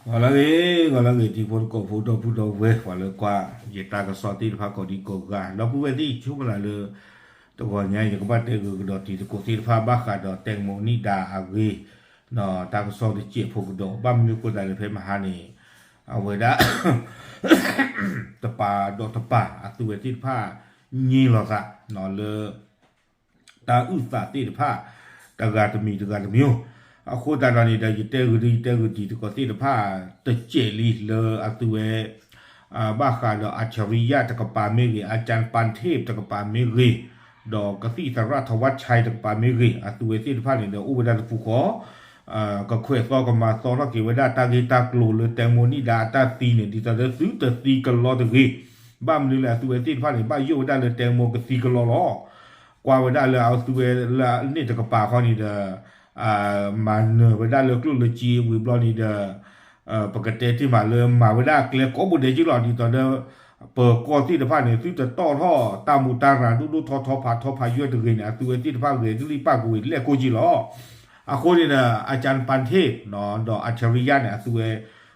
Kalau lagi di pun kau foto weh walau kuat jeta ke sorti lepas kau di kau gah. Dah pun di cuma lalu tu kau nyai je kepada ke dot di kau ti lepas bah kada teng mo ni dah agi. No tak sorti cik pun dot bam ni kau dah lepas mahani. Awak dah tepa dot tepa atu ti lepas ni lo sa. No le tak usah ti lepas tagad mi. Aku dah ni dah kita gudi tu kau tidak pa terjeli le atue bahkan do acariya tak pamiri ajan pantip tak pamiri do kasi sarat wat chai tak pamiri atue tidak pa ni do udah tu koก็คุยก็มาสอนกี่ว่าได้ตากีตากลูเลยแตงโมนี่ดาตาตีเนี่ยที่จะได้ซื้อแต่ตีกันรอตะกี้บ้านนี่แหละตัวที่พันนี่บ้านโยได้เลยแตงโมก็ตีกันรอกว่าว่าได้เลยเอาตัวละนี่จะกระป่าเขานี่เด้อมันว่าได้เลยกลุ่มเลยจีวิบลอนี่เด้อปกติที่มาเลยมาว่าได้เกลียก็บุเดจิหลอนี่ตอนเด้อเปิดก้อนที่จะพันเนี่ยซื้อแต่ต่อท่อตามมุตาราดูทอพายุตะกี้เนี่ยตัวที่จะพันเลยที่ป้ากูเรียกกูจีหลออาคนนี่นะอาจารย์ปันเทพเนาะดอกอัจฉริยะเนี่ยตัว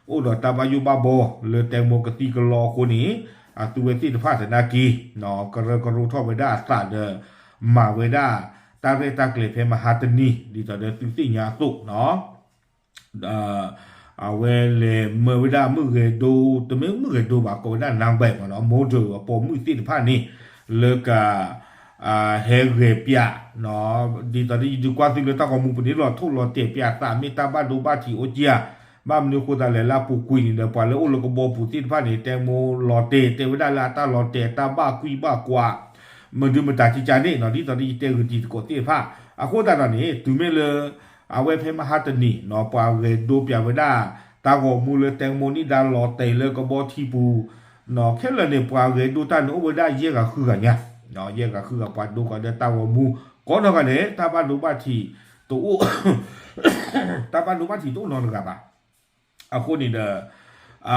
โอ้ดอกตาบายุบาโบเลยแตงโมกตีกลอคนนี้ตัวที่ภาษานากีเนาะก็รู้ท่อไปได้สาเดมาเวด้าตาเรตาเกลเพมหาตนีดีต่อเดสิ่งยาสุกเนาะเอาเวลเมื่อเวด้ามือเกดูตัวมือเกดูบากก็ได้นางแบบเนาะโมดูปอมือที่ภาษนี้เลิกเฮเรเปียเนาะดีตอนนี้ดูกว่าสิ่งที่ต้องมุปนิรอทุลอเตเปียตามีตาบ้านดูบ้านที่โอเจียบ้านนี้คนตาเลลาปูกุยนี่เดี๋ยวพอแล้วโอ้เราก็บอกผู้ที่ผ่านนี่แตงโมลอเตเวดาลาตาลอเตตาบ้ากุยบ้ากว่ามันดูมันตาจิจานี่เนาะดีตอนนี้เตคือดีกว่าที่ผ่าคนตาตอนนี้ถึงแม้เลยเอาไว้เพมหาตนีเนาะพอเรดูเปียเวดาตาก็มูเลยแตงโมนี่ดาลอเตเลยก็บอกที่ปูเนาะแค่เลยเนี่ยพอเรดูตาโนเวดาเยอะก็คือกันเนี่ยเนาะเยอะก็คือกับปัดดูก็เดี๋ยวตาวมูก็นกันเนี่ยตาบ้านดูบ้านที่ตัวตาบ้านดูบ้านที่ตัวนอนกันปะคนนี้เด้อ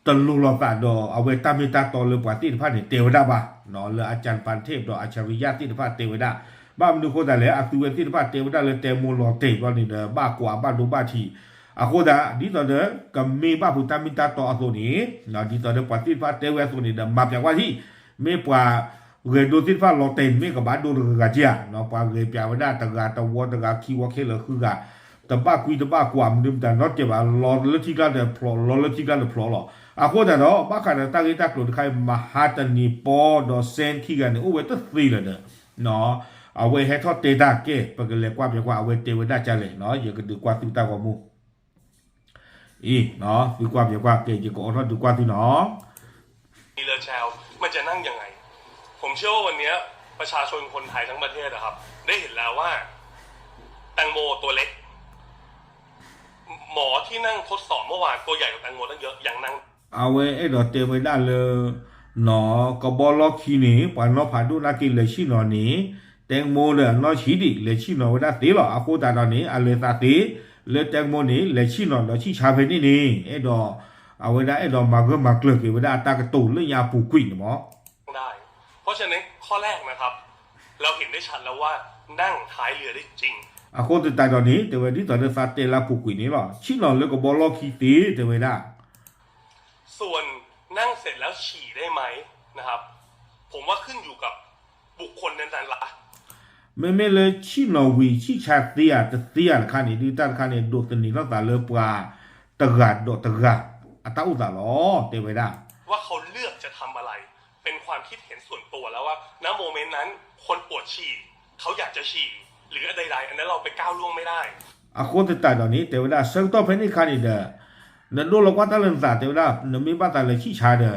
ตลุลอกาดเอาไว้ตามิตาตอเลยปฏิทินเทวดาบะเนาะเลยอาจารย์ปันเทพอัจฉริยะที่พาเทวดาบ้านดูคนแต่เลยตัวที่พาเทวดาเลยเตมูลอเตวันนี้เด้อบ้ากว่าบ้านดูบ้านที่คนแต่ดีตอนเด้อก็มีบ้าพุทธมิตาตอตัวนี้เนาะดีตอนเด้อปฏิทินพาเทวดาตัวนี้เด้อมาจากว่าที่ไม่ปว่าเรื่องดูที่ฟ้าเราเต็มไม่กับบ้านดูเรื่องกันเจ้าเนาะปว่าเรื่องเปียวันนั้นตะกาตะวัวตะกาคีวะเคเลยคือกันแต่บ้าคุยแต่บ้ากว่ามันแต่นอตเจ็บอ่ะรอเลือดที่กันเดือดพลอรอเลือดที่กันเดือดพลอหรอคนแต่เนาะบ้าขันตั้งใจตั้งหลุดใครมหาตนีปอดอเซนที่กันเนี่ยโอ้เวตัวสี่เลยเนาะเอาไว้ให้ทอดเตะได้เก้ปกติกว่าเพียงว่าเอาไว้เตะไว้ได้จะเลยเนาะอย่าก็ดูกว่าตุ้งตากว่ามูเนาะดูกว่าเพียงว่าเก้อย่าก็เอาทอดดูกว่าที่เนาะมีเรือแชวมันจะนั่งยังไงผมเชื่อว่าวันนี้ประชาชนคนไทยทั้งประเทศนะครับได้เห็นแล้วว่าแตงโมตัวเล็กหมอที่นั่งทดสอบเมื่อวานตัวใหญ่กว่าแตงโมตั้งเยอะยังนั่งเอาไว้ไอ้ดอกเตะไว้ได้เลยเนาะก็บอลล็อกขี้นี่ปานนอผ่านดูนักกินเลยชินอนี่แตงโมเลยนอชีดิเลยชินอไว้ได้ตีหรออากูตาตอนนี้อะไรตาตีเลยแตงโมนี่เลยชินอแล้วชิชาเพนี่ไอ้ดอกเอาไว้ได้ไอ้ดอกมาเกลือไว้ได้ตากระตุนเลยยาปูกุ้ยเนาะได้เพราะฉะนั้นข้อแรกนะครับเราเห็นได้ชัดแล้วว่านั่งท้ายเรือได้จริงคนที่ตายตอนนี้แต่ว่าที่ตอนนี้ซาเตลาปูกุยนี่หรอชินอเลยก็บอลล็อกขี้ตีแต่ไว้ได้ส่วนนั่งเสร็จแล้วฉี่ได้ไหมนะครับผมว่าขึ้นอยู่กับบุคคลนั้นๆละไม่เลยชินอวีชิชาเตียแต่เตียคันนี้ดีแต่คันนี้โดดตัวนี้แล้วแต่เลือกปลาตะกัดโดดตะกัดอัตราอุตสาหะเต็มไปได้ว่าเขาเลือกจะทำอะไรเป็นความคิดเห็นส่วนตัวแล้วว่าณโมเมนต์นั้นคนปวดฉี่เขาอยากจะฉี่หรือใดๆอันนั้นเราไปก้าวล่วงไม่ได้คนที่ตายตอนนี้เต็มไปได้เสกต่อเพนิคันนี้เด้อนั่นดูเราว่าตาเรื่องสัตว์เต็มไปได้นั่นมีบ้านตาเลยชิชาเด้อ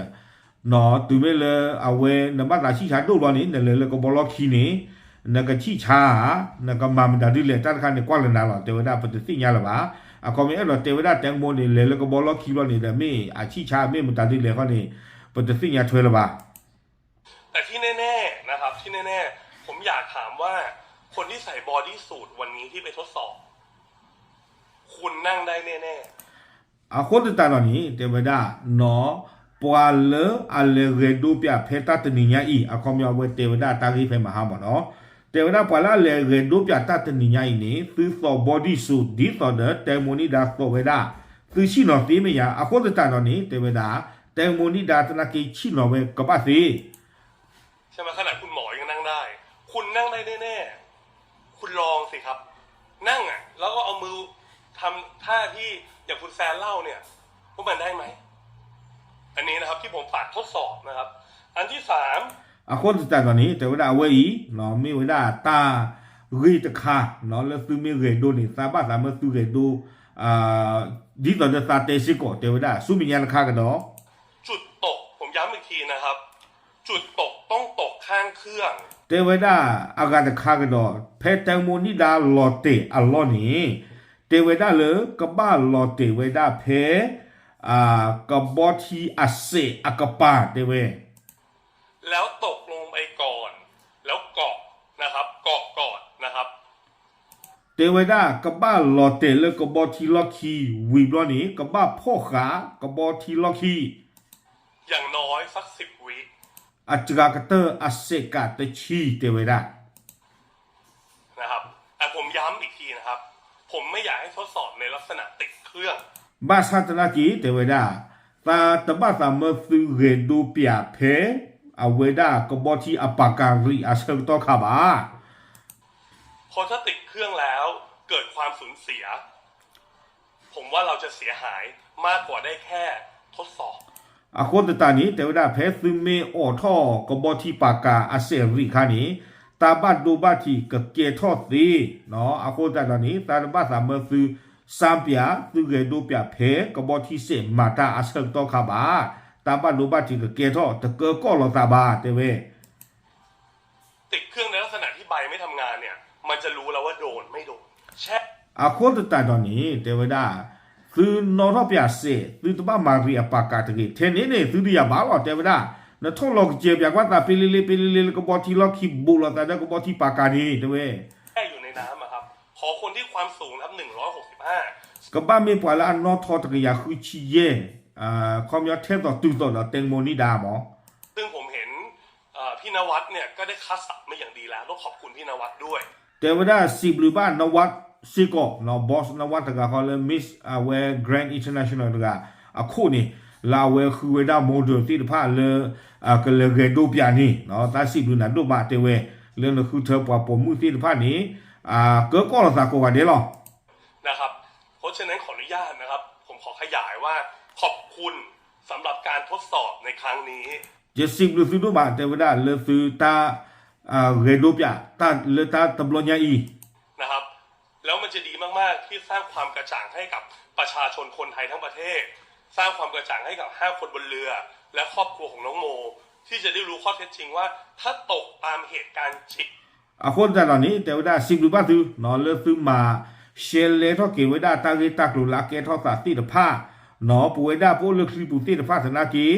เนาะตัวไม่เลยเอาไว้นั่นบ้านตาชิชาดูตอนนี้นั่นเลยก็บอลล็อกขี้นี่นั่นก็ชิชานั่นก็มามันได้เลยตาคันนี้กว้างเลยนะหรอเต็มไปได้เป็นสิ่งยาหรอวะก็ไม่เราเต็มไปได้แตงโมนี่เลยแล้วก็บอลล็อกขี้ตอนนี้เด้อไม่ชิชาไม่มันได้เลยเขานี่เป็นสิ่งยาช่วยหรอวะแต่ที่แน่ๆนะครับที่แน่ๆผมอยากถามว่าคนที่ใส่บอดี้สูทวันนี้ที่ไปทดสอบคุณนั่งได้แน่ๆคนที่ตายตอนนี้เต็มไปได้เนาะปวาเลอะไรเรดูเปียเพตัตนิญาอีเขาไม่เอาไว้เต็มไปได้ตาที่เพมาหาหมอเนาะเต็มไปได้ปวาละอะไรเรดูเปียตัตนิญาอีนี่ซื้อสอบบอดี้สูทดีต่อเด้อแต่โมนี่ดาสโตไปได้ คือชิโนตีไม่ยาอะโคตตาตอนนี้เตเวดาแตงโมนี่ดาตนากีชิโนเวกบะซี ใช่ไหมขนาดคุณหมอยังนั่งได้ คุณนั่งได้แน่ๆคุณลองสิครับ นั่งอ่ะ แล้วก็เอามือทำท่าที่อย่างคุณแซนเล่าเนี่ยว่ามันได้ไหมอันนี้นะครับที่ผมฝากทดสอบนะครับ อันที่สาม อะโคตตาตอนนี้เตเวดาเวอีเนาะมีเวดาตารีตะคาเนาะแล้วซื้อมีเรโดนี่ซาบะสามซื้อเรโดดีตอนจะซาเตชิโกเตเวดาซูมิญาณคากันเนาะ จุดตกผมย้ำอีกทีนะครับ จุดตกต้องตกข้างเครื่อง เตเวดาอากาศคากันดอเพแตงโมนี่ดาลอเตอัลลอนี่เตเวดาเลยกบ้าลอเตเวดาเพกบอทีอาเซอากปาเตเว แล้วตกลงไปก่อน แล้วเกาะนะครับ เกาะก่อนนะครับ เตเวดากบ้าลอเตเลยกบอทีล็อกคีวีบลอนี่กบ้าพ่อขากบอทีล็อกคี อย่างน้อยสัก10 วิ อาจกากเตอร์อาเซกาเตชีเตเวดา นะครับแต่ผมย้ำอีกทีนะครับ ผมไม่อยากให้ทดสอบในลักษณะติดเครื่อง บาสาตนากีเตเวดาตาตบาตามสือเรดูเปียเพอเวดากบอทีอปาการีอาเซกตอคาบา เพราะถ้าติดเครื่องแล้วเกิดความสูญเสีย ผมว่าเราจะเสียหายมากกว่าได้แค่ทดสอบ อาคนตานี้เตวดาเพซึเมออท่อกบอทีปากาอาเซริคานี้ตาบัดดูบัทีกเกทอสีเนาะอาคนตานี้ตาบัดสามสือสามเปียตือเกดูเปียเพกบอทีเสมาตาอาเซตอคาบาตาบัดดูบัทีกเกทอตะเกก็ลอตาบาเตเว ติดเครื่องในลักษณะที่ใบไม่ทำงานเนี่ย มันจะรู้แล้วว่าโดนไม่โดนแช่ อาคนตานี้เตวดาคือนอทอเปียเซตือตบามารีอปากาตะเกเทนี่นี่ตือดิยาบาลอเตวดานะทอลอกเจียบอยากว่าตาเปลิเลกบอทีล็อกคีบูลตาได้กบอทีปากานีเตเว แช่อยู่ในน้ำอะครับ ขอคนที่ความสูงนะครับ165 กบ้ามีปล่อยละนอทอตะกยาคือชีเย่ความยอดเทพต่อตื่นต่อเต็งโมนิดาหมอ ซึ่งผมเห็นพี่นวัดเนี่ยก็ได้คัดสรรมาอย่างดีแล้วต้องขอบคุณพี่นวัดด้วย แต่ว่าได้สิบหรือบ้านนวัดซิโก้นอบอสนวัดตะกาเขาเลยมิสเวแกรนด์อินเตอร์เนชั่นแนลตะกาคู่นี้ลาเวคือเวด้าโมเดลที่ผ่านเลยก็เลยเกดูปยานี่เนาะตาสิบหรือนั้นดูบาเตเวเรื่องคือเธอปว่าผมมือที่ผ่านนี้เกิดก็เราสักกว่าเดียวหรอ นะครับเพราะฉะนั้นขออนุญาตนะครับ ผมขอขยายว่าขอบคุณสำหรับการทดสอบในครั้งนี้ จะสิบหรือสิบดูบาแต่ว่าได้เลยคือตาเกดูปยาตาเลยตาตำรวจยาอี นะครับแล้วมันจะดีมากๆที่สร้างความกระจ่างให้กับประชาชนคนไทยทั้งประเทศ สร้างความกระจ่างให้กับ5 คนบนเรือ และครอบครัวของน้องโม ที่จะได้รู้ข้อเท็จจริงว่าถ้าตกตามเหตุการณ์จริง คนแต่ตอนนี้แต่ว่าสิบหรือบ้าซื้อนอนเลือซื้อมาเชลเลทอเกวด้าตาเกตากลุลาเกทอสาติดผ้าหนอป่วยด้าพวกเลือกซื้อปุติดผ้าธนากี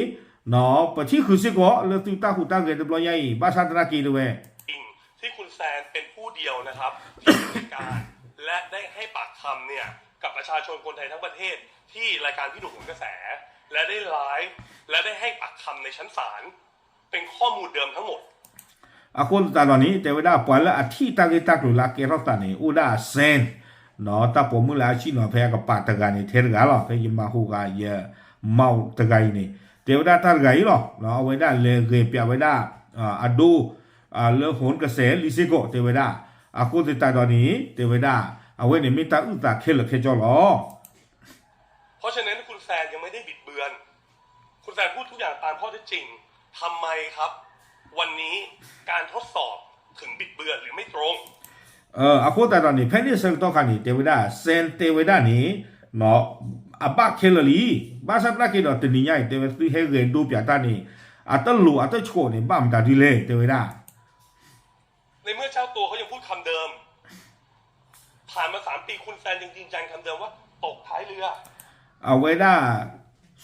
หนอปะที่คือสิก็เลือกซื้อตาหูตาเกตบลอยบ้าชาธนากีด้วย จริงที่คุณแซนเป็นผู้เดียวนะครับที่อยู่ในการและได้ให้ปากคำเนี่ยกับประชาชนคนไทยทั้งประเทศที่รายการพี่หนุ่มโหนกระแส และได้ไลฟ์และได้ให้ปากคำในชั้นศาลเป็นข้อมูลเดิมทั้งหมด คนแต่ตอนนี้แต่ว่าปล่อยละอาทิตย์ตาเกตากลุลาเกทอสานี่อุดาเซนเนาะตาผมมือละชิโนแพ้กับปาตะกานี่เทรกาหรอเป็นยิมาฮูกาเยเมาตะกานี่แต่ว่าตาไกหรอเนาะเอาไว้ได้เลยเกเปียไว้ได้อดูเลือโหนกระแสลิซิโกแต่ว่าคนแต่ตอนนี้แต่ว่าเอาไว้เนี่ยมีตาอุตาเคลเคจอหรอ เพราะฉะนั้นคุณแซนยังไม่ได้บิดเบือน คุณแซนพูดทุกอย่างตามข้อเท็จจริงทำไมครับ วันนี้การทดสอบถึงบิดเบือนหรือไม่ตรง คนแต่ตอนนี้เพนนี่เซลต์คันนี่แต่ว่าเซนแต่ว่านี่เนาะบักเคลลีบาสัตระเกดอตนี่ใหญ่แต่ว่าซื้อให้เงินดูปียตานี่ตลูตโชนี่บ้ามตาดีเลยแต่ว่า ในเมื่อเจ้าตัวเขายังพูดคำเดิม ผ่านมา3 ปีคุณแซนยังยืนยันคำเดิมว่าตกท้ายเรือ เอาไว้ได้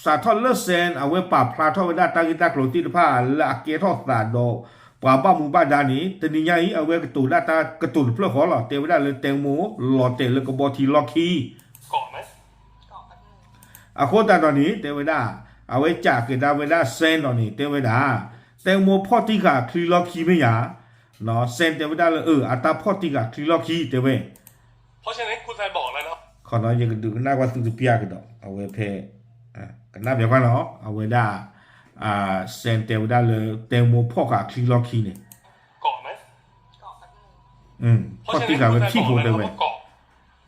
สาทอลเลเซนเอาไว้ปราบพลาทอไว้ได้ตากิตากรติดผ้าละเกทอสาดอปราบ้ามูบ้าดานี่แต่นี่ใหญ่เอาไว้กระตุนได้ตากระตุนเพื่อขอหล่อเตวได้เลยแตงโมหล่อเตเลยก็บอทีล็อกคี เกาะไหม คนแต่ตอนนี้เตวได้เอาไว้จากกิดาไว้ได้เซนตอนนี้เตวได้แตงโมพ่อที่กะทรีล็อกคีไม่หยาเนาะเซนเตวได้เลยอัตราพ่อที่กะทรีล็อกคีเตว เพราะฉะนั้นคุณแซนบอกแล้วนะครับ ข ขอน้อยยังดูน่าว่าสุดเปียกดอกเอาไว้เพกันน่าเบียกว่าเนาะเอาไว้ได้เซนเตวได้เลยเตงโมพ่อกะคลีล็อกคีเนี่ย เกาะไหม เกาะแบบนึง เพราะ พ่อ ฉะ ที่ นั้น กับ คุณ ที่ บ ผ อก ม เล เต ย เว ว่าเกาะ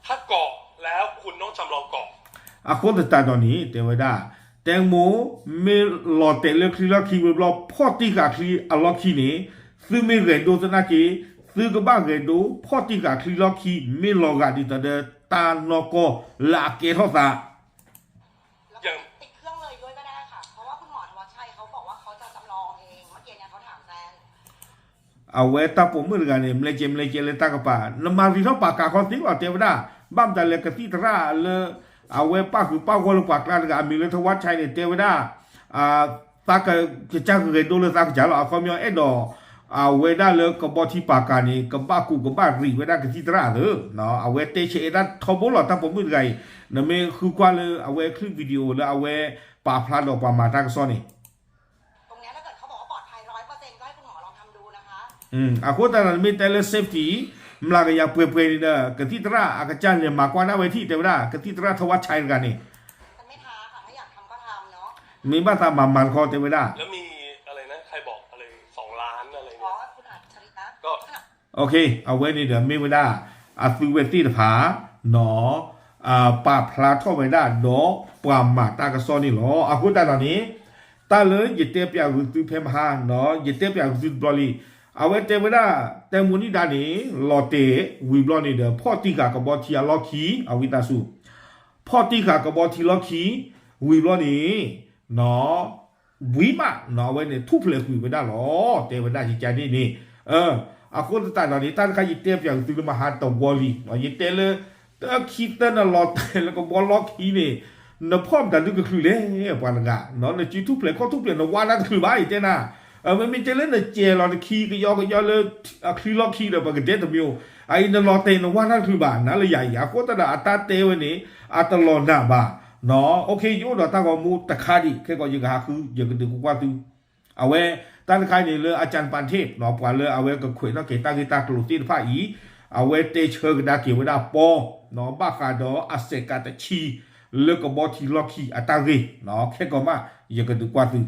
ถ้าเกาะแล้วคุณต้องจำลองเกาะ อะคนตาตอนนี้เตวได้แตงโมเมลอเตเลคลีล็อกคีเวบลอพ่อที่กับคลีอะล็อกคีเนี่ยซื้อไม่เรโดสนาเกซื้อกบ้าเรโดพ่อที่กับคลีล็อกคีเมลอกาดิตาเดตานอกลาเกทอซา แล้ว อย่าง ติดเครื่องเลยด้วยก็ได้ค่ะ เพราะว่าคุณหมอธวัชชัยเขาบอกว่าเขาจะจำลองเองเมื่อกี้เนี่ยเขาถามแซน เอาไว้ตาผมมือกันเนี่ยมเลเจเลยตากปานมาวิทอปากาคอนติว่าเทวดาบ้ามแต่เลกติตราเลเอาไว้ป้าคือป้าคนปากลานกับมีเลทวัชชัยเนี่ยเทวดาตากจะจ้างเกิดโดนตากจ๋าเราเอาความยอเอ็ดดอเอาไว้ได้เลยกับบอที่ปากานี่กับบ้ากูกับบ้ารีไว้ได้กับติตราเลยเนาะเอาไว้เตเชดันทบลอตาผมมือกันนั่นไม่คือกว่าเลยเอาไว้คลิปวิดีโอแล้วเอาไว้ป่าพลาดออกมาตากซ้อนนี่ ตรงเนี้ยถ้าเกิดเขาบอกว่าปลอดภัย100%ก็ให้คุณหมอลองทำดูนะคะ aku tak nak minta safety melaka yang pue-pue ni dah ketitra akajan le makwana we thi te da ketitra thawat chai ga ni แต่ไม่ท้าค่ะ ถ้าอยากทำก็ทำเนาะ mi ba ta man kho te da แล้วมีอะไรนะใครบอกอะไร2 ล้านอะไร อ๋อ เนี่ย คุณอัจฉริยะ ก็ okay awe ni da mi da asu we ti da pha no pa phla tho we da no pwa ma ta ka so ni lo aku ta da ni ta le yete pya gu tu phe ma no yete pya gu tu bloli awe te we da te mu ni da ni lo te we blol ni da pho ti ka ka bo ti ya lo ki awi ta su pho ti ka ka bo ti lo ki we blol ni no we ma no we ni thu phle ku we da lo te we da ji ja ni niအခုတတတော်ဒီတန်ခါရတဲ့ပြောင်းသူမဟာတော့ဝလီနော်ရတဲ့လေတခိတနလော့တယ်ကဘောလော့ခီနေနဖောမ်တန်သူကခလူလေပွားကနော်နချီတူပလေခေါ်တူပလေနဝါနာခလူပါဤတဲ့နာမမကျလဲနကျဲလော်ခီကယောလေခလူလော့ခီတော့ပကတဲ့တမျိုးအိုင်နလော်တဲ့နဝါနာခလူပါနာလရရကိုတတာအတတဲဝနေအတလောနာပါနော်โอเคယူတော့တကောမူတခါဒီခဲကောရကခုရကတူကွာတူအဝဲตั้งใครเนี่ยเลยอาจารย์ปันเทพเนาะปว่าเลยเอาไว้ก็คุยเนาะเกตากีตากลุติภาอีเอาไว้เตเชกดาเกวดาปอเนาะบาคาดออาเซกาตะชีเลก็บ่ทีล็อกคีอาตาเรเนาะแค่ก็มาอย่าก็ดูกว่าตึ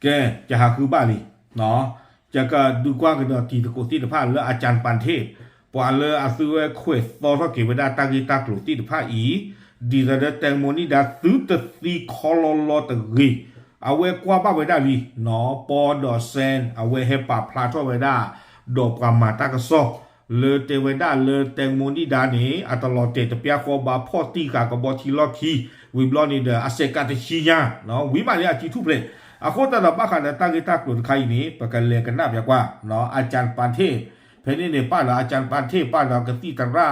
แกจะหาคือบ้านี่เนาะจะก็ดูกว่าก็ตีตะโกติภาเลยอาจารย์ปันเทพปว่าเลยอาซื้อไว้คุยตอเทาเกวดาตากีตากลุติภาอีดีระดับแตงโมนี่ดาซื้อตะซีคอลลอตะเรเอาไว้กว่าป้าไว้ได้ลีเนาะปอดอเซนเอาไว้ให้ป่าพลาทไว้ได้ดอกกว่ามาตากระซอกเลเตไว้ได้เลแตงโมนี่ดานี่อัตลอดเตตะเปียขอบาพ่อตีกากบอทีล็อกคีวิบลอนี่เดออาเซกาตะชียาเนาะวิมาเลยอาจีทุเพลอะโคตะดบ้าคันตากิตากลุนไคนี่ปะกันเลกันนับกว่าเนาะอาจารย์ปานเทพเพนี่เนี่ยป้าละอาจารย์ปานเทพป้าละกะติตรา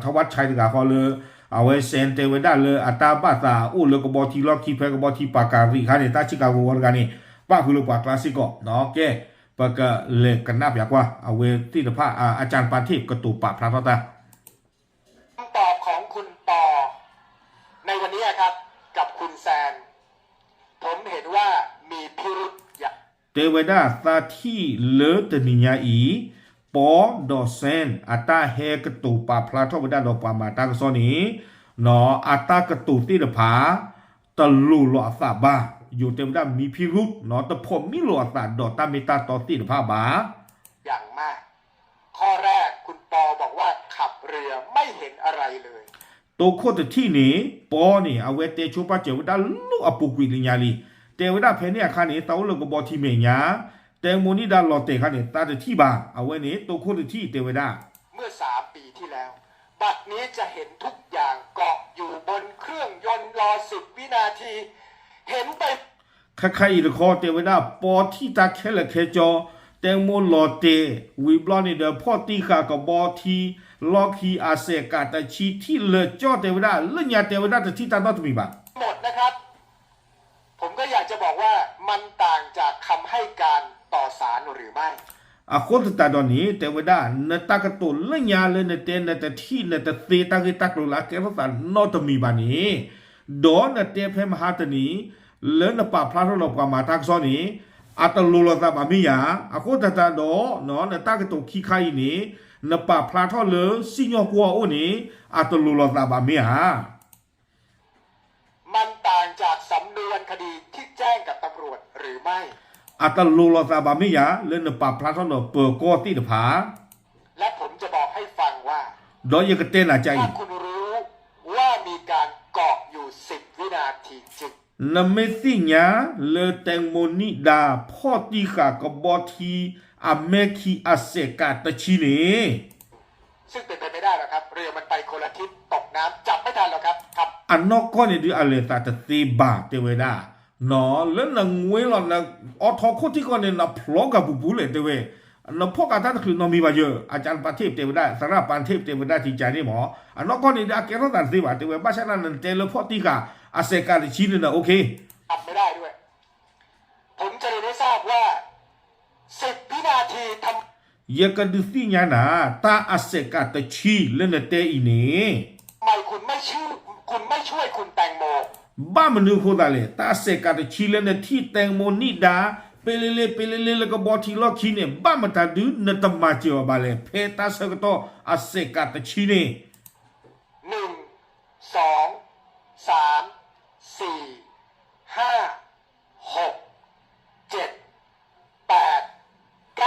ทวัชชัยกะขอเลยเอาไว้เซนเตไว้ได้เลยอัตาบาตาอู้เลยก็บอทีล็อกคีเพก็บอทีปากาลีคันเนี่ยตาชิกาโกวอร์กันนี่ป้าคือลูกปากคลาสสิกเนาะแกปะก็เลยกันนับอยากว่าเอาไว้ที่ผ้าอาจารย์ปานเทพกระตูปากพระตาคำตอบของคุณปอในวันนี้ครับกับคุณแซนผมเห็นว่ามีพิรุธอย่าง เตไว้ได้ตาที่เลตนิยาอีปอดอเซนอัตาเฮกระตูปากพระทบได้ดอกปามาตากซอนี้เนาะอัตากระตูที่ผาตะลุหลอซาบาอยู่เต็มได้มีพิรุธเนาะแต่ผมมีหลอดดอกตาเมตาตอที่ผาบาอย่างมากข้อแรกคุณปอบอกว่าขับเรือไม่เห็นอะไรเลยตัวโคตรที่นี่ปอนี่เอาไว้เตชูปาเจวดาลูอปุกุลิญาลีเตวดาเพเนี่ยคันนี้เตาลกบอทีเมียแตงโมนี่ดาลอเตคันนี้ตาที่บาเอาไว้นี่ตัวโคตรที่เตวดาเมื่อ3 ปีที่แล้วบัดนี้จะเห็นทุกอย่างเกาะอยู่บนเครื่องยนต์รอ10 วินาทีเห็นไปใครๆคอเตวดาปอที่ตาแค่ละแค่จอแตงโมลอเตวิบลอนี่เดอพ่อตีกากบอทีลอคีอาเซกาตาชีที่เลจอเตวดาเลื่อนยาเตวดาที่ตาต้องมีบาหมดนะครับผมก็อยากจะบอกว่ามันต่างจากคำให้การต่อศาลหรือไม่อะคนตาดอนี้เตวดาเนตากะตุเลื่อนยาเลยเนเตเนตที่เนตเตตากิตากลุลาเกฟสันนอตมีบานี้ดอนเนเตเพมหาตนี้เลนปาพลาทลปามาทักซอนี้ อาตโลลตาบามิยาอาโคตาตาดอนอนตากะโตคีไคนี่นปาพลาทอเลสิญอกัวโอนี่อาตโลลตาบามิยา มันต่างจากสำนวนคดีที่แจ้งกับตำรวจหรือไม่ อาตโลลตาบามิยาเลนปาพลาทอเลเปอร์กอติดผา และผมจะบอกให้ฟังว่า ดอยกะเตนาใจ ถ้าคุณรู้ว่ามีการเกาะอยู่10 วินาทีจริง นเมสิญาเลแตงโมนิดาพอติกากบอทีอเมคีอาเซกาตะชิเน ซึ่งเป็นไปไม่ได้หรอกครับ เรือมันไปคนละทิศตกน้ำจับไม่ทันหรอกครับครับ อันนอกก็เนี่ยดิอะไรตาตะเตบาเตเวดาเนาะแล้วนางงวยหลอนนะอทอโคที่ก็เนี่ยนะพลอกับบุบุเลยเตเวนะพวกอาจารย์คือนมีบาเยอะอาจารย์ปาเทพเตเวดาสระปานเทพเตเวดาที่ใจนี่หมออันนอกก็เนี่ยดิอาเกรตันเตวาเตเวบ้าฉะนั้นเตเลพอติกาอาเซกาตะชิเนนะโอเค ทำไม่ได้ด้วย ผมจะเรียนให้ทราบว่า10 วินาทีทำ ยกันดูสิญานาตาอาเซกาตะชีเลนเตอีเน ไมคุณไม่ช่วยคุณแตงโม บ้ามันนึกโคตรเลยตาเซกาตะชีเลนที่แตงโมนิดาเปเลเลแล้วก็บอทีล็อกคีเนี่ยบ้ามันตาดูนตมาเจียวบาเลเพตาเซกโตอาเซกาตะชีเนี่ย 1 2 3 4 5 6 7 8 9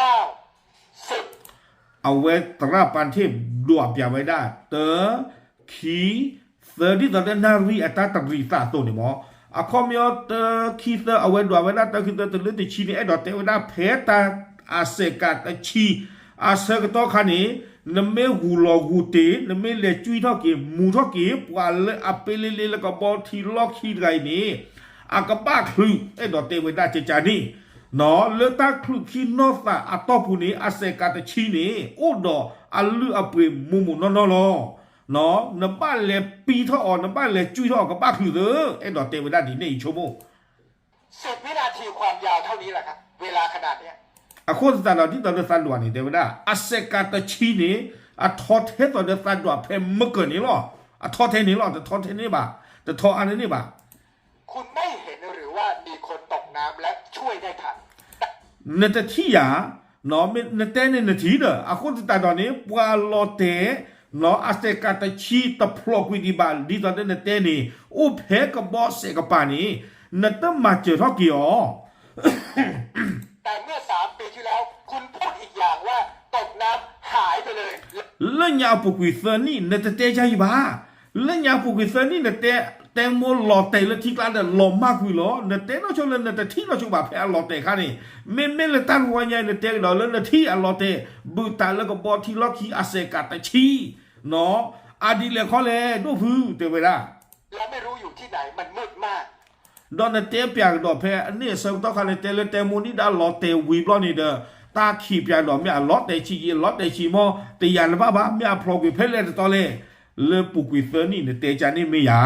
10เอาไว้ตราปันเทพดวบอย่าไว้ได้เตอขีเซอร์ดิตอนนารีอัตตาตรีซาโตเนี่ยหมออะคอมยอเตอขีเซอร์เอาไว้ดวบไว้ได้ตอขีเซอร์ตะลึกตะชีเนี่ยไอ้ดอกเตไว้ได้เพตาอาเซกาตะชีอาเซกโตคันนี้นเมหูลอหูเตนเมเลจุยเท่ากี่มูเท่ากี่ปวาเลอเปเลแล้วก็บอทีล็อกขีไรนี่อากบ้าคลือไอ้ดอกเตไว้ได้เจจานี่เนาะเลตาคลุคีนอสาอัตอพูนี้อาเซกาตะชีนี่โอดออัลลืออเปมุนอนอลอเนาะนบ้านเลปีท่ออ่อนนบ้านเลจุยท่อกับบ้าคลือเด้อไอ้ดอกเตไว้ได้ดีในอีกชั่วโมง 10 วินาทีความยาวเท่านี้แหละครับ เวลาขนาดเนี้ย อะโคสตาดอที่ตอนเดซันดวนี่เดวดาอาเซกาตะชีนี่อะทอเทตอนเดซันดวเพมเกินนี่หรออะทอเทนี่หรอแต่ทอเทนี่บ่าแต่ทออันนี้บ่า คุณไม่เห็นหรือว่ามีคนตกน้ำและช่วยได้ทัน นตที่ยาเนาะเมนเตนนทีเดอะอะโคสตาดอนี่ปวาโลเตเนาะอาเซกาตะชีตะพลอกวิดีบาดีตอนเดนเตนี่อุเพกับบอสเซกปานี่นตมาเจอทอกี่อ๋อ แต่เมื่อ3 ปีที่แล้ว คุณพูดอีกอย่างว่าตกน้ำหายไปเลย เล่นยาปุกุยเซนี่นตเตใจบ้าเล่นยาปุกุยเซนี่นเตแตงโมหลอเตละที่กลางเดหลอมากคุยหรอนเตเราชอบเล่นนเตที่เราชอบแบบหลอเตค่ะนี่เมเลยตั้งหัวใหญ่นเตเราเล่นที่หลอเตบูตาแล้วก็บอที่ล็อกที่อาเซกาตะชีเนาะอดีเลยข้อเลยดูพื้นเตเวลา และไม่รู้อยู่ที่ไหนมันมืดมาก ดอนเตเปียกดอกเพอันนี้สมต้องการเตเลเตมูนี่ดาหลอเตวีบลอนี่เด้อตาขีเปียกดอกมีหลอเตชีหลอเตชีมอเตียนบ้ามีพลกุยเพลเลตอเลเลปุกุยเซนี่เตจานี่ไม่ยา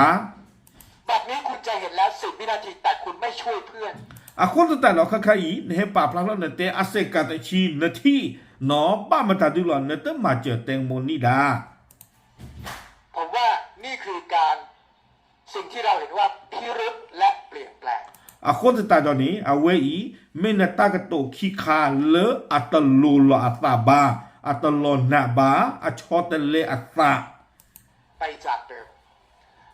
แบบนี้คุณจะเห็นแล้ว10 วินาทีแต่คุณไม่ช่วยเพื่อน อะคนแต่เราค่อยๆเฮปาพลังแล้วเตอาเซกาตชีนที่เนาะบ้ามาตาดูหลอนเตมาเจอแตงโมนี่ดา ผมว่านี่คือการสิ่งที่เราเห็นว่าพิรุธและเปลี่ยนแปลง อะคนแต่ตอนนี้เอาไว้อีเมนตากะโตคีคาเลอัตโลลอัตบาอัตโลนาบาอะชอตเลอัตา ไปจากเดิม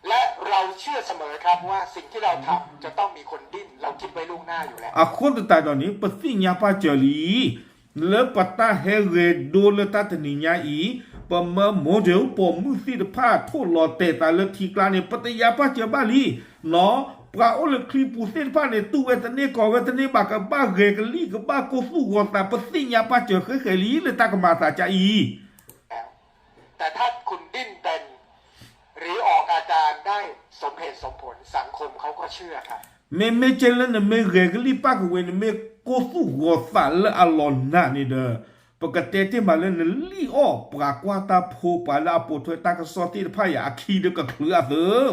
และเราเชื่อเสมอครับว่าสิ่งที่เราทำจะต้องมีคนดิ้นเราคิดไว้ล่วงหน้าอยู่แล้ว อะคนแต่ตอนนี้ปสิญญาปาเจลีเลปตาเฮเรโดเลตาตนิญาอีปมโมเดลปมุสิดพาทุลอเตตาเลทีกลาเนปตยาปาเจบาลีเนาะปราโอเลคลีปูเซนพาเนตูเวตเนกอเวตเนบากบ้าเรกลีกบ้าโกฟูกตาปสิญญาปาเจเคลีเลตากมาตาจาอี แล้วแต่ถ้าคุณดิ้นเป็น หรือออกอาการได้สมเหตุสมผลสังคมเขาก็เชื่อครับ เมเจลนเมเรกลีปากเวนเมโกฟูกตาเลอลอนนานี่เด้อปกติที่มาเลนลีออปรากวาตาโพปาลาโปถวยตากสอติพายาคีเดกเคลือเด้อ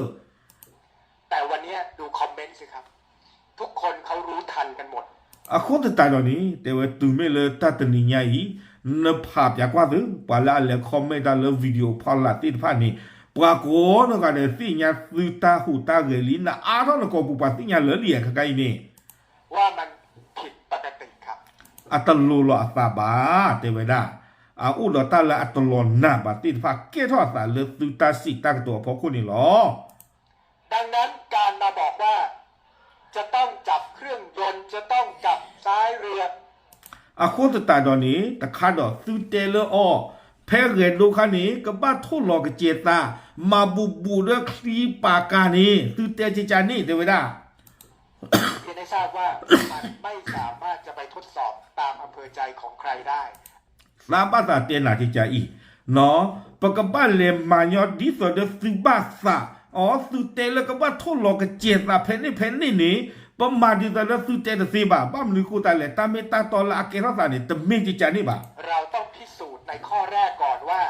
แต่วันนี้ดูคอมเมนต์สิครับ ทุกคนเขารู้ทันกันหมด อะคนแต่ตอนนี้แต่ว่าตูเมเลตัตนิญาอีนภาพยากว่าเด้อปาลาเลคอมเมนต์เลวิดีโอพอลาติพานี่ปรากฏนกันสิญาสุตาหูตาเกลีนะอาทอนก็ปุปสิญาเลเลียกะไกนี่ ว่ามันผิดปก อัตโลลอัตบาเตเวดาอุดตาละอัตโลนาบาติฟ้าเกทอสาเลสุตาสิตากตัวพอคุณนี่หรอดังนั้นการมาบอกว่าจะต้องจับเครื่องยนต์จะต้องจับซ้ายเรือคนตาดอนนี้ตะคาดอสุเตเลอแพ้เรนโลคานี้ก็บ้าทุลอกเจตามาบูเรคลีปากานี้สุเตจิจานี่เตเวดาเพียงได้ทราบว่ามันไม่สามารถจะไปทดสอบตามอำเภอใจของใครได้สามารถเตียนหนาที่จะอีเนาะปกบ้านเลมานยอดิสเดสุบาสะสุเตเลก็บ้าทุลอกเจตาเพนนี่ปมาดิสเดสุเตเดซีบาบ้ามลิคูตาเลตาเมตาตอลาเกราสานี่ตเมจิจานี่บาเราต้องพิสูจน์ในข้อแรกก่อนว่า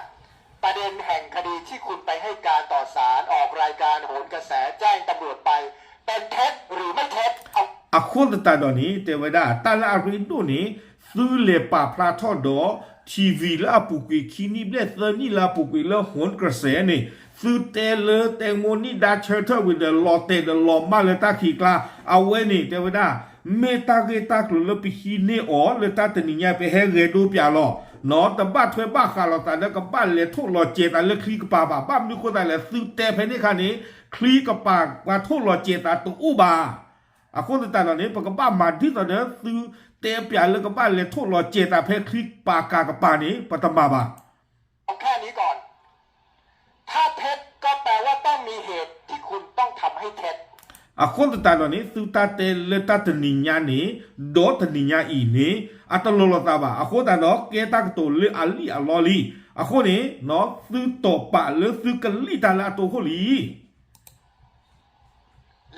ประเด็นแห่งคดีที่คุณไปให้การต่อศาลออกรายการโหนกระแสแจ้งตำรวจไปเป็นเท็จหรือไม่เท็จคนตาดอนนี้เตวดาตาลาริดูนี้ซื้อเลปาพลาทอดอทีวีลาปุกีคินีเบลเซนี่ลาปุกีละโหนกระแสนี่ซื้อเตเลแตงโมนี่ดาเชอร์เทอร์วิดเดลอเตเดลอมาเลตาขีกลาเอาไว้นี่เตวดาเมตาเกตากลุลปิฮีเนอเลตาตนิญาไปเฮเรดูปยาลอนอตบ้าถวยบ้าคาลอตาเดกับบ้านเลทุลอเจตาเลคลีกปาบาบ้ามนี่คนตาเลซื้อเตเพนี่คันนี้คลีกปากว่าทุลอเจตาตุอุบาคนตาดอนนี้ปกบ้ามาที่ตอนนี้ซื้อเตะเปียเลยกับบ้านเลยทุลอเจตาเพคลิกปากากปานี้ปตมาบาเอาแค่นี้ก่อนถ้าเท็จก็แปลว่าต้องมีเหตุที่คุณต้องทำให้เท็จคนตาดอนนี้ซื้อตาเตเลตาตนิญานี้โดตนิญาอีนี้อัตโลลตาบาคนตาเนาะเกตากตัวเลอัลลีอัลลอลีคนนี้เนาะซื้อตบปะหรือซื้อกลีตาละตัวโคลี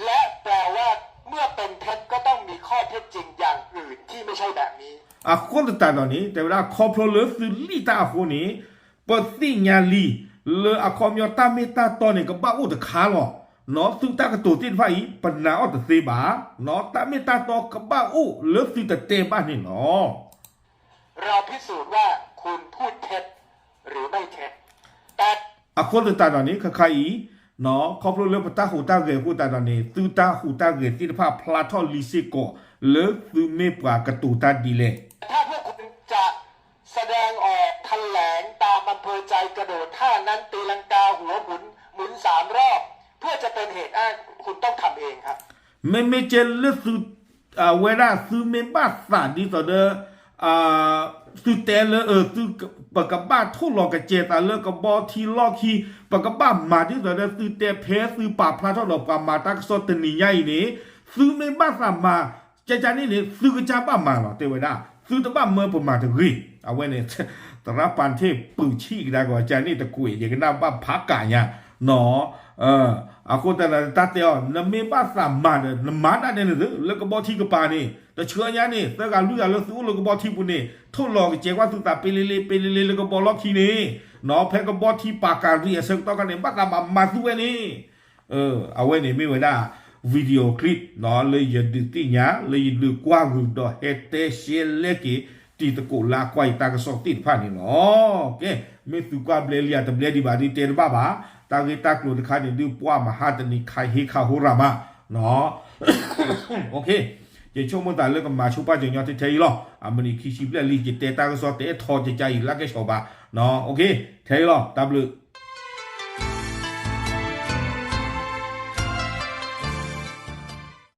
และแปลว่าเมื่อเป็นเท็จก็ต้องมีข้อเท็จจริงอย่างอื่นที่ไม่ใช่แบบนี้คนตาดอนนี้แต่เวลาคอพลเลซื้อลีตาคนนี้ปฏิญาลีเลคอมยอตาเมตาตอนนี้ก็บ้าอุตคาลเนาะสุตากตัวที่ไฟปนาอตเซบาเนาะตาเมตาตอกับบ้าอุเลสุตเตบ้านนี่เนาะเราพิสูจน์ว่าคุณพูดเท็จหรือไม่เท็จแต่คนตาดอนนี้ใครเนาะคอพลเลปตาหูตาเกหูตาดอนนี้สุตาหูตาเกที่ภาพพลาทอลิซิโกเลสุเมปากตูตาดีเลถ้าพวกคุณจะแสดงออกแถลงตามอำเภอใจกระโดดท่านั้นตีลังกาหัวหมุน3 รอบเพื่อจะเป็นเหตุอ้างคุณต้องทำเองครับไม่เจลสุเวลาสุเมบาสาดีต่อเดสุเตเลสุปกบ้าทุลอกเจตาเลกับบอทีลอคีปกบ้ามาที่ต่อเดสุเตเพสุปาพลาทอดปามาตักสตนิใหญ่นี้สุเมบาสามาจานี่นี่สุกจาบ้ามาหรอเตวดาสุตบ้าเมื่อประมาณถึงรีเอาไว้เนี่ยตระปันเทพปืนชี้ได้กว่าจานี่ตะกุยอย่างนั้นบ้าพักกะเนี่ยเนาะคนแต่ละตัดเดียวนเมบ้าสามมาเนี่ยนมาได้เนี่ยแล้วก็บอที่กปานี่แต่เชื่อเนี่ยนี่แต่การรู้อย่างเราสู้แล้วก็บอที่ปุ่นนี่ทุนหลอกเจ้าว่าสุดตาเปเรแล้วก็บอล็อกทีนี่เนาะแพ้ก็บอที่ปากการเรียเสกต่อกันเนี่ยบ้าสามมาสู้นี่เอาไว้เนี่ยไม่ไว้ได้วิดีโอคลิปเนาะเลยอย่าดึกที่เนี้ยเลยอย่าดึกกว้างหุ่นดอกเฮเตเชลเล็กที่ตะกุลาควายตากระสอบติดผ่านนี่เนาะโอเคไม่สุกว่าเบลียตเบลีดีบาดีเตอร์บ้าตากตากลุดขานี่ดูปัวมาหาตนี่ใครเฮคาหูรามาเนาะโอเคเจ้าชมมันตาเลิกมาชุบป้าจงยอดที่เทยล้อมันนี่คิชิเบลีจิเตตากระสอบเตทอจะใจละแกชอบบ้าเนาะโอเคเทยล้อตาบลู